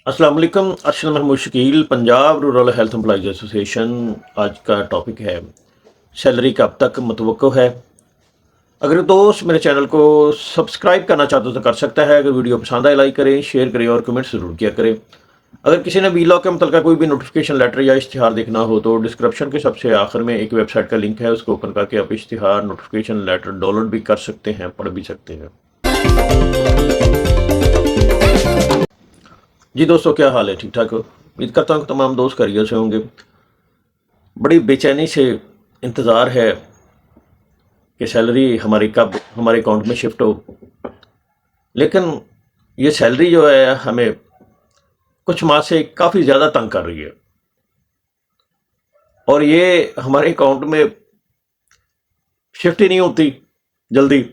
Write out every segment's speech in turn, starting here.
अस्सलाम वालेकुम। Arshad Mahmood Shakeel, Punjab rural health employees association. आज का टॉपिक है सैलरी कब तक मुतवक्को है। अगर दोस्त मेरे चैनल को सब्सक्राइब करना चाहते हो तो कर सकता है। अगर वीडियो पसंद आए लाइक करें, शेयर करें और कमेंट ज़रूर किया करें। अगर किसी ने वीलॉग के मतलब कोई भी नोटिफिकेशन लेटर या इश्तिहार देखना हो तो डिस्क्रिप्शन के सबसे आखिर में एक वेबसाइट का लिंक है, उसको ओपन करके आप इश्तिहार नोटिफिकेशन लेटर डाउनलोड भी कर सकते हैं, पढ़ भी सकते हैं। जी दोस्तों, क्या हाल है? ठीक ठाक हो? उम्मीद करता हूँ कि तमाम दोस्त खैरियत से होंगे। बड़ी बेचैनी से इंतज़ार है कि सैलरी हमारी कब हमारे अकाउंट में शिफ्ट हो। लेकिन ये सैलरी जो है हमें कुछ माह से काफ़ी ज़्यादा तंग कर रही है और ये हमारे अकाउंट में शिफ्ट ही नहीं होती जल्दी,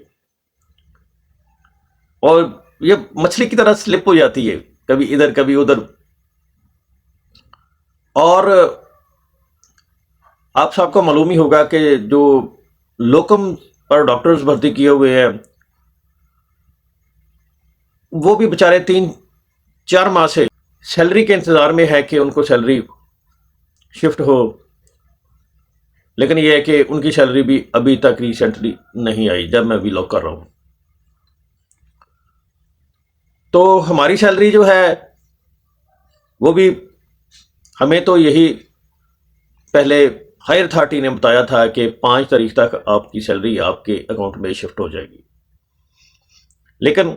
और ये मछली की तरह स्लिप हो जाती है, कभी इधर कभी उधर। और आप सबको मालूम ही होगा कि जो लोकम पर डॉक्टर्स भर्ती किए हुए हैं वो भी बेचारे 3-4 माह से सैलरी के इंतज़ार में है कि उनको सैलरी शिफ्ट हो। लेकिन यह है कि उनकी सैलरी भी अभी तक रिसेंटली नहीं आई जब मैं व्लॉग कर रहा हूँ। तो हमारी सैलरी जो है वो भी, हमें तो यही पहले हायर अथॉरिटी ने बताया था कि 5 तारीख तक आपकी सैलरी आपके अकाउंट में शिफ्ट हो जाएगी। लेकिन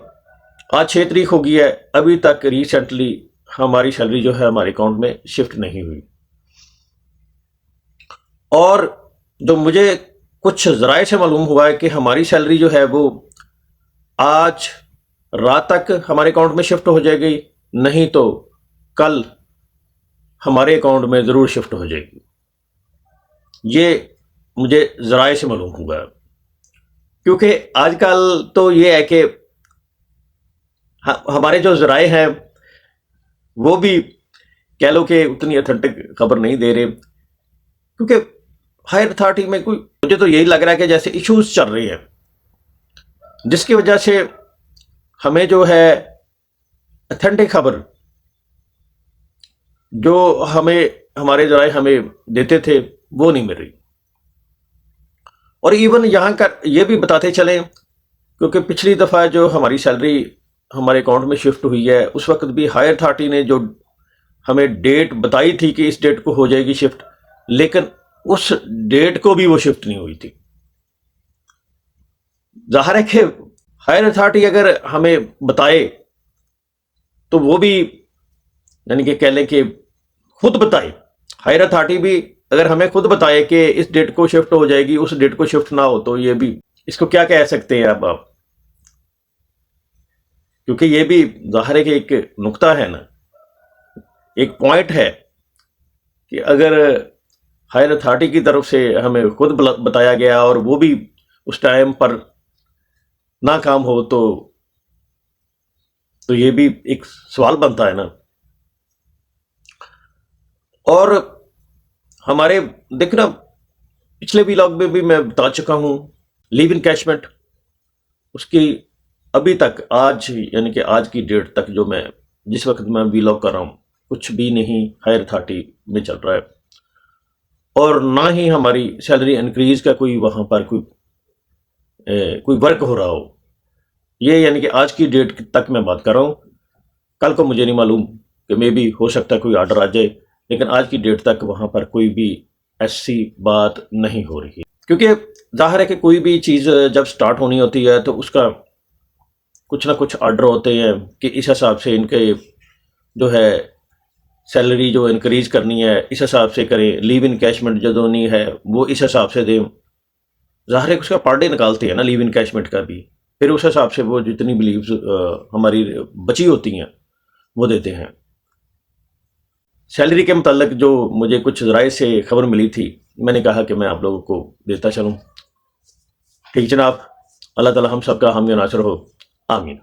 आज 6 तारीख हो गई है, अभी तक रिसेंटली हमारी सैलरी जो है हमारे अकाउंट में शिफ्ट नहीं हुई। और जो मुझे कुछ ज़राए से मालूम हुआ है कि हमारी सैलरी जो है वो आज रात तक हमारे अकाउंट में शिफ्ट हो जाएगी, नहीं तो कल हमारे अकाउंट में ज़रूर शिफ्ट हो जाएगी। ये मुझे ज़राए से मालूम हुआ है, क्योंकि आजकल तो ये है कि हमारे जो ज़राए हैं वो भी कह लो कि उतनी अथेंटिक खबर नहीं दे रहे, क्योंकि हायर अथॉरिटी में कोई, मुझे तो यही लग रहा है कि जैसे इश्यूज चल रहे हैं जिसकी वजह से हमें जो है अथेंटिक खबर जो हमें हमारे ज़राए हमें देते थे वो नहीं मिल रही। और इवन यहाँ का ये भी बताते चलें, क्योंकि पिछली दफ़ा जो हमारी सैलरी हमारे अकाउंट में शिफ्ट हुई है उस वक्त भी हायर अथॉरिटी ने जो हमें डेट बताई थी कि इस डेट को हो जाएगी शिफ्ट, लेकिन उस डेट को भी वो शिफ्ट नहीं हुई थी। जाहिर है कि हायर अथॉरिटी अगर हमें बताए तो वो भी, यानी कि कह लें कि खुद बताए, हायर अथॉरिटी भी अगर हमें खुद बताए कि इस डेट को शिफ्ट हो जाएगी, उस डेट को शिफ्ट ना हो, तो ये भी, इसको क्या कह सकते हैं अब आप? क्योंकि ये भी जाहिर है कि एक नुक्ता है ना, एक पॉइंट है कि अगर हायर अथॉरिटी की तरफ से हमें खुद बताया गया और वो भी उस टाइम पर ना काम हो तो ये भी एक सवाल बनता है ना। और हमारे देखना, पिछले व्लॉग में भी मैं बता चुका हूँ, लीव इनकैशमेंट उसकी अभी तक आज, यानी कि आज की डेट तक, जो मैं जिस वक्त मैं व्लॉग कर रहा हूँ, कुछ भी नहीं हायर अथॉरिटी में चल रहा है। और ना ही हमारी सैलरी इंक्रीज का कोई वहाँ पर कोई वर्क हो रहा हो। ये यानी कि आज की डेट तक मैं बात कर रहा हूँ। कल को मुझे नहीं मालूम कि मे भी हो सकता है कोई ऑर्डर आ जाए, लेकिन आज की डेट तक वहाँ पर कोई भी ऐसी बात नहीं हो रही। क्योंकि जाहिर है कि कोई भी चीज़ जब स्टार्ट होनी होती है तो उसका कुछ ना कुछ ऑर्डर होते हैं कि इस हिसाब से इनके जो है सैलरी जो इंक्रीज करनी है इस हिसाब से करें, लीव इनकैशमेंट जो देनी है वो इस हिसाब से दें। ज़ाहिर है कि उसका पर डे निकालते हैं ना लीव इनकैशमेंट का भी, फिर उस हिसाब से वो जितनी भी लीव्स हमारी बची होती हैं वो देते हैं। सैलरी के मतलब जो मुझे कुछ ज़राए से खबर मिली थी, मैंने कहा कि मैं आप लोगों को देता चलूँ। ठीक जनाब, अल्लाह ताला हम सबका हामी नासर हो, आमीन।